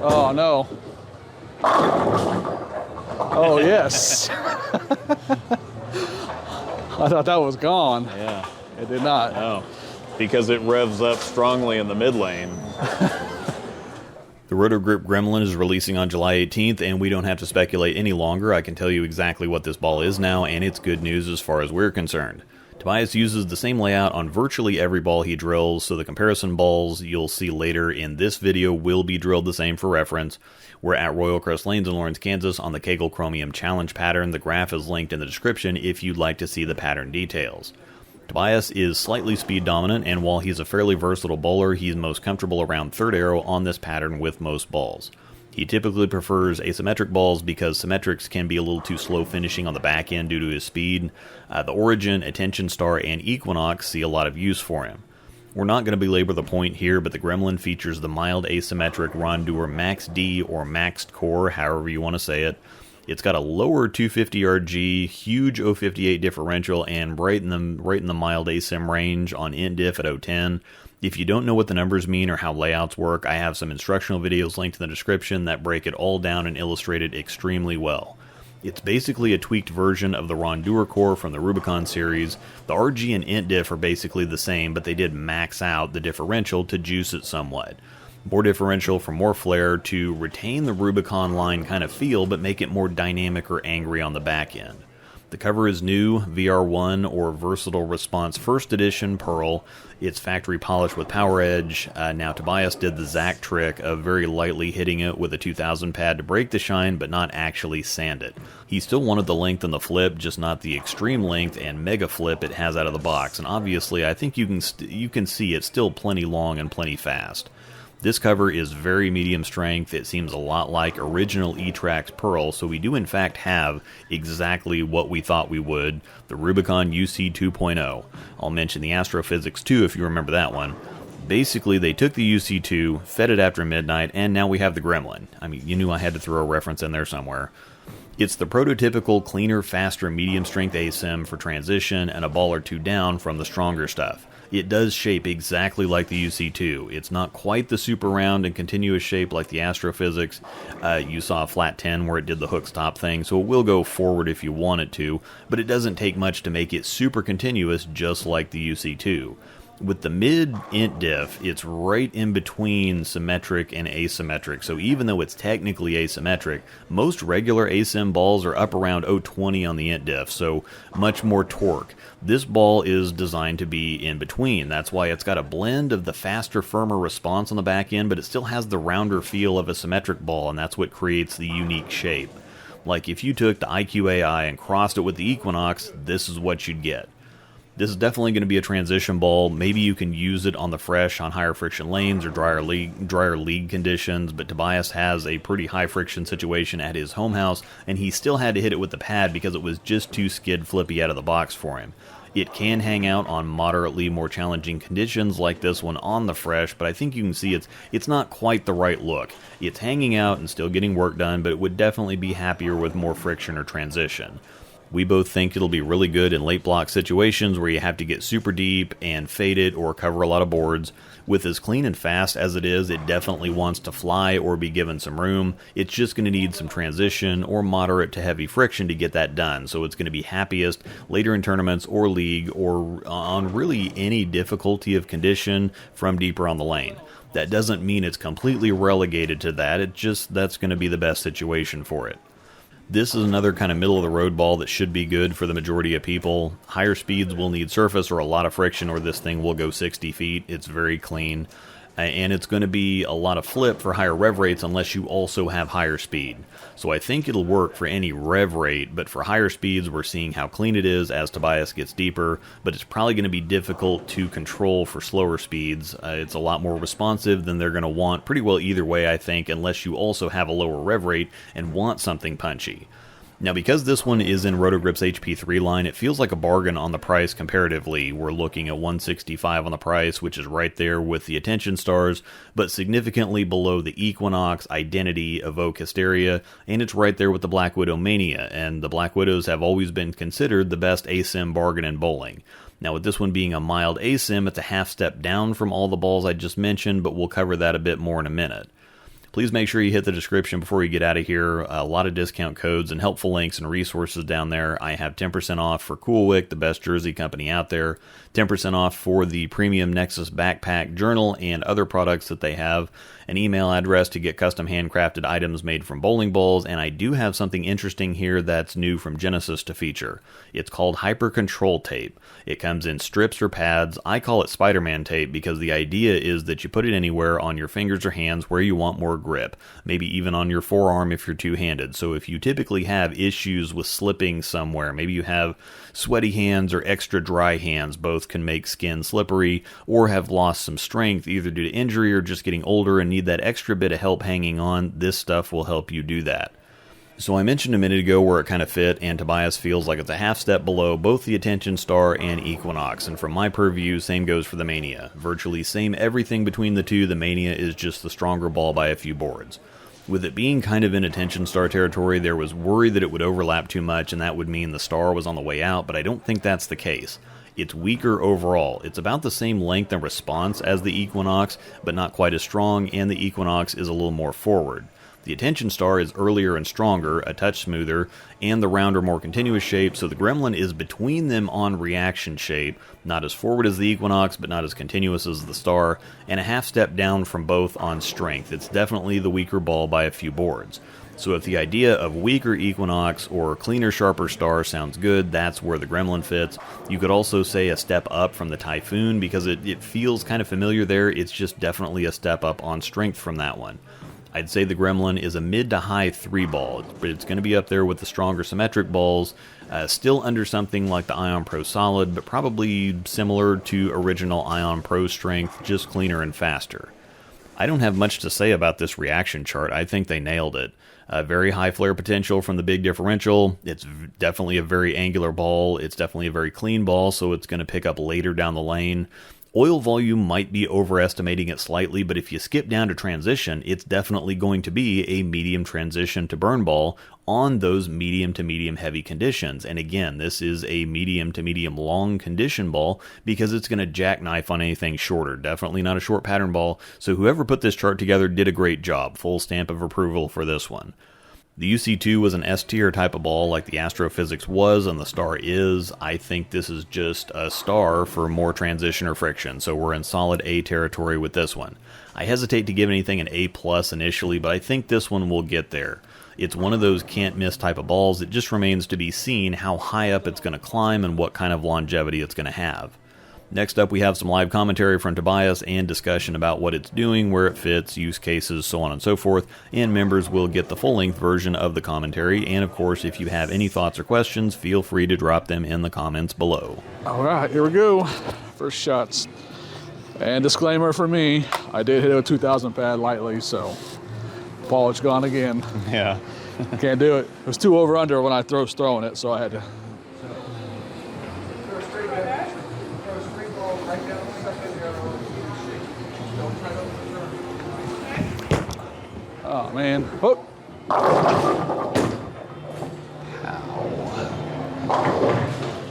Oh, no. Oh, yes. I thought that was gone. Yeah. It did not. No, because it revs up strongly in the mid lane. The Roto-Grip Gremlin is releasing on July 18th, and we don't have to speculate any longer. I can tell you exactly what this ball is now, and it's good news as far as we're concerned. Tobias uses the same layout on virtually every ball he drills, so the comparison balls you'll see later in this video will be drilled the same for reference. We're at Royal Crest Lanes in Lawrence, Kansas on the Kegel Chromium Challenge pattern. The graph is linked in the description if you'd like to see the pattern details. Tobias is slightly speed dominant, and while he's a fairly versatile bowler, he's most comfortable around third arrow on this pattern with most balls. He typically prefers asymmetric balls because symmetrics can be a little too slow finishing on the back end due to his speed. The Origin, Attention Star, and Equinox see a lot of use for him. We're not going to belabor the point here, but the Gremlin features the mild asymmetric Rondour Max D or Maxed Core, however you want to say it. It's got a lower 250 RG, huge 058 differential, and right in the mild asim range on int diff at 010. If you don't know what the numbers mean or how layouts work, I have some instructional videos linked in the description that break it all down and illustrate it extremely well. It's basically a tweaked version of the Rondour core from the Rubicon series. The RG and int diff are basically the same, but they did max out the differential to juice it somewhat. More differential for more flair to retain the Rubicon line kind of feel, but make it more dynamic or angry on the back end. The cover is new, VR1 or Versatile Response First Edition Pearl. It's factory polished with Power Edge. Now Tobias did the Zach trick of very lightly hitting it with a 2000 pad to break the shine, but not actually sand it. He still wanted the length in the flip, just not the extreme length and mega flip it has out of the box. And obviously, I think you can see it's still plenty long and plenty fast. This cover is very medium strength. It seems a lot like original E-Trax Pearl, so we do in fact have exactly what we thought we would, the Rubicon UC 2.0. I'll mention the Astrophysics 2 if you remember that one. Basically, they took the UC2, fed it after midnight, and now we have the Gremlin. I mean, you knew I had to throw a reference in there somewhere. It's the prototypical cleaner, faster, medium strength asim for transition and a ball or two down from the stronger stuff. It does shape exactly like the UC2. It's not quite the super round and continuous shape like the Astrophysics. You saw a flat 10 where it did the hook stop thing, so it will go forward if you want it to, but it doesn't take much to make it super continuous just like the UC2. With the mid int diff, it's right in between symmetric and asymmetric, so even though it's technically asymmetric, most regular asim balls are up around 020 on the int diff, so much more torque. This ball is designed to be in between. That's why it's got a blend of the faster, firmer response on the back end, but it still has the rounder feel of a symmetric ball, and that's what creates the unique shape. Like if you took the IQAI and crossed it with the Equinox, this is what you'd get. This is definitely going to be a transition ball. Maybe you can use it on the fresh on higher friction lanes or drier league conditions, but Tobias has a pretty high friction situation at his home house, and he still had to hit it with the pad because it was just too skid flippy out of the box for him. It can hang out on moderately more challenging conditions like this one on the fresh, but I think you can see it's not quite the right look. It's hanging out and still getting work done, but it would definitely be happier with more friction or transition. We both think it'll be really good in late block situations where you have to get super deep and fade it or cover a lot of boards. With as clean and fast as it is, it definitely wants to fly or be given some room. It's just going to need some transition or moderate to heavy friction to get that done, so it's going to be happiest later in tournaments or league or on really any difficulty of condition from deeper on the lane. That doesn't mean it's completely relegated to that, that's going to be the best situation for it. This is another kind of middle-of-the-road ball that should be good for the majority of people. Higher speeds will need surface or a lot of friction or this thing will go 60 feet. It's very clean. And it's going to be a lot of flip for higher rev rates unless you also have higher speed. So I think it'll work for any rev rate, but for higher speeds we're seeing how clean it is as Tobias gets deeper, but it's probably going to be difficult to control for slower speeds. It's a lot more responsive than they're going to want pretty well either way, I think, unless you also have a lower rev rate and want something punchy. Now, because this one is in Roto-Grip's HP3 line, it feels like a bargain on the price comparatively. We're looking at $165 on the price, which is right there with the Attention Stars, but significantly below the Equinox, Identity, Evoke, Hysteria, and it's right there with the Black Widow Mania, and the Black Widows have always been considered the best ASIM bargain in bowling. Now, with this one being a mild ASIM, it's a half step down from all the balls I just mentioned, but we'll cover that a bit more in a minute. Please make sure you hit the description before you get out of here. A lot of discount codes and helpful links and resources down there. I have 10% off for CoolWick, the best jersey company out there. 10% off for the Premium Nexus Backpack Journal and other products that they have. An email address to get custom handcrafted items made from bowling balls. And I do have something interesting here that's new from Genesis to feature. It's called Hyper Control Tape. It comes in strips or pads. I call it Spider-Man tape because the idea is that you put it anywhere on your fingers or hands where you want more grip, maybe even on your forearm if you're two-handed. So if you typically have issues with slipping somewhere, maybe you have sweaty hands or extra dry hands, both can make skin slippery, or have lost some strength either due to injury or just getting older and need that extra bit of help hanging on, this stuff will help you do that. So I mentioned a minute ago where it kind of fit, and Tobias feels like it's a half step below both the Attention Star and Equinox, and from my purview, same goes for the Mania. Virtually same everything between the two, the Mania is just the stronger ball by a few boards. With it being kind of in Attention Star territory, there was worry that it would overlap too much and that would mean the Star was on the way out, but I don't think that's the case. It's weaker overall. It's about the same length and response as the Equinox, but not quite as strong, and the Equinox is a little more forward. The Attention Star is earlier and stronger, a touch smoother, and the rounder, more continuous shape, so the Gremlin is between them on reaction shape, not as forward as the Equinox, but not as continuous as the Star, and a half step down from both on strength. It's definitely the weaker ball by a few boards. So if the idea of weaker Equinox or cleaner, sharper Star sounds good, that's where the Gremlin fits. You could also say a step up from the Typhoon, because it feels kind of familiar there. It's just definitely a step up on strength from that one. I'd say the Gremlin is a mid to high 3 ball, but it's going to be up there with the stronger symmetric balls, still under something like the Ion Pro Solid, but probably similar to original Ion Pro strength, just cleaner and faster. I don't have much to say about this reaction chart. I think they nailed it. Very high flare potential from the big differential. It's definitely a very angular ball. It's definitely a very clean ball, so it's going to pick up later down the lane. Oil volume might be overestimating it slightly, but if you skip down to transition, it's definitely going to be a medium transition to burn ball on those medium to medium heavy conditions. And again, this is a medium to medium long condition ball because it's going to jackknife on anything shorter. Definitely not a short pattern ball. So whoever put this chart together did a great job. Full stamp of approval for this one. The UC2 was an S-tier type of ball like the Astrophysics was and the Star is. I think this is just a Star for more transition or friction, so we're in solid A territory with this one. I hesitate to give anything an A+ initially, but I think this one will get there. It's one of those can't-miss type of balls. It just remains to be seen how high up it's going to climb and what kind of longevity it's going to have. Next up, we have some live commentary from Tobias and discussion about what it's doing, where it fits, use cases, so on and so forth, and members will get the full-length version of the commentary, and of course, if you have any thoughts or questions, feel free to drop them in the comments below. All right, here we go. First shots. And disclaimer for me, I did hit a 2000 pad lightly, so ball is gone again. Yeah. Can't do it. It was 2 over under when I was throwing it, so I had to. Oh man, hook.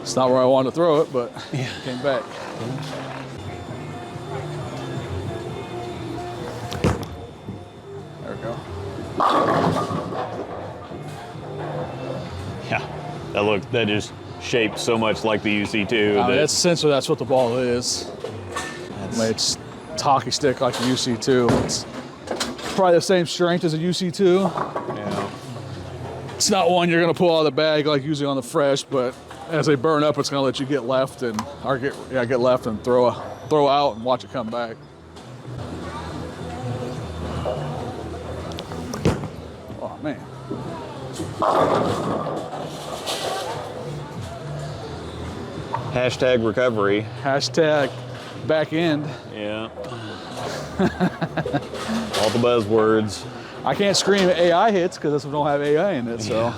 It's not where I wanted to throw it, but yeah, came back. There we go. Yeah, that is shaped so much like the UC2. That's essentially that's what the ball is. It's hockey stick like the UC2. It's probably the same strength as a UC2. Yeah. It's not one you're gonna pull out of the bag like usually on the fresh, but as they burn up, it's gonna let you get left and get left and throw out and watch it come back. Oh man. Hashtag recovery. Hashtag back end. Yeah. All the buzzwords. I can't scream AI hits because this one don't have AI in it, so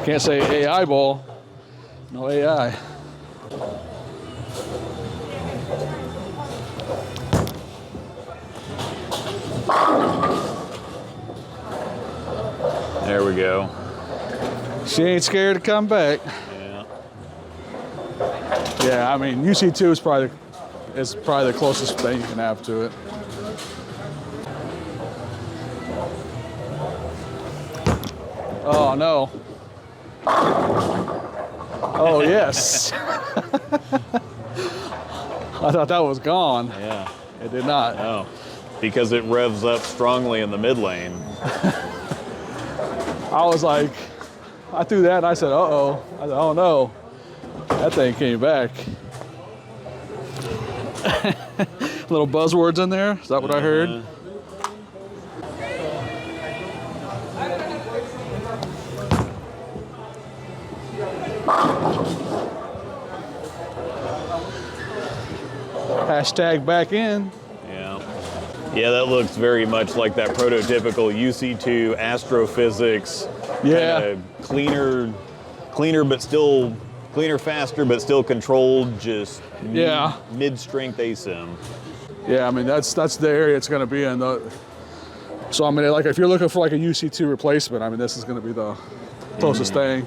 can't say AI ball. No AI. There we go. She ain't scared to come back. Yeah. Yeah, I mean UC2 is probably the closest thing you can have to it. Oh no. Oh yes. I thought that was gone. Yeah. It did not. No, because it revs up strongly in the mid lane. I was like, I threw that and I said, uh-oh. I said, oh no. That thing came back. Little buzzwords in there. Is that what I heard? Hashtag back in. Yeah. Yeah, that looks very much like that prototypical UC2 astrophysics. Yeah. Cleaner, but still cleaner, faster, but still controlled. Just Yeah. mid-strength ASIM. Yeah, I mean that's the area it's going to be in. So I mean, like if you're looking for like a UC2 replacement, I mean this is going to be the closest thing.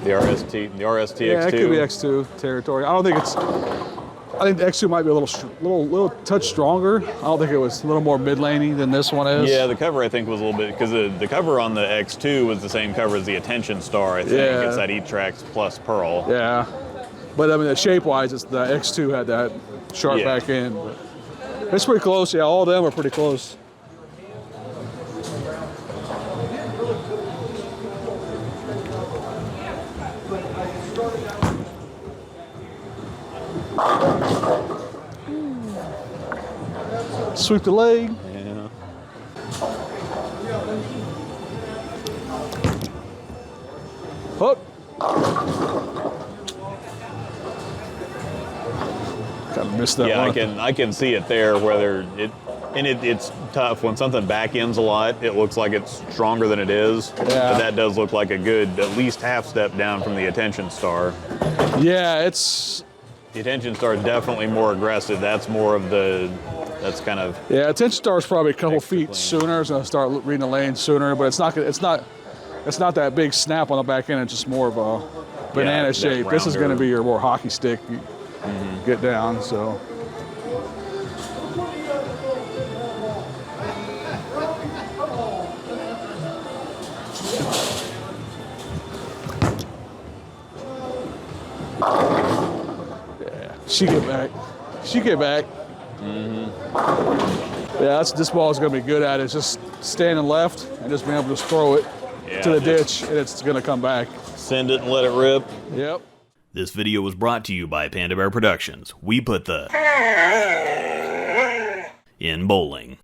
The RST Yeah, X2. it could be X2 territory. I think the X2 might be a little touch stronger. I don't think it was a little more mid-laney than this one is. Yeah, the cover I think was a little bit, because the cover on the X2 was the same cover as the Attention Star, I think. Yeah. It's that E-Trax plus Pearl. Yeah, but I mean, the shape-wise, it's the X2 had that sharp Yeah. back end. But it's pretty close. Yeah, all of them are pretty close. Sweep the leg. Yeah. Hook. Kind of missed that Yeah, one. I can see it there, whether it's tough when something back ends a lot. It looks like it's stronger than it is. Yeah. But that does look like a good at least half step down from the Attention Star. Yeah, it's The Attention Star is definitely more aggressive. That's more of that's kind of. yeah. Attention Star is probably a couple Extra feet clean. sooner. It's gonna start reading the lane sooner, but it's not that big snap on the back end. It's just more of a banana that shape. This is going to rounder. be your more hockey stick. You get down. So yeah, she get back. She get back. Yeah, this ball is going to be good at it. It's just standing left and just being able to just throw it Yeah, to the just ditch, and it's going to come back. Send it and let it rip. Yep. This video was brought to you by Panda Bear Productions. We put the in bowling.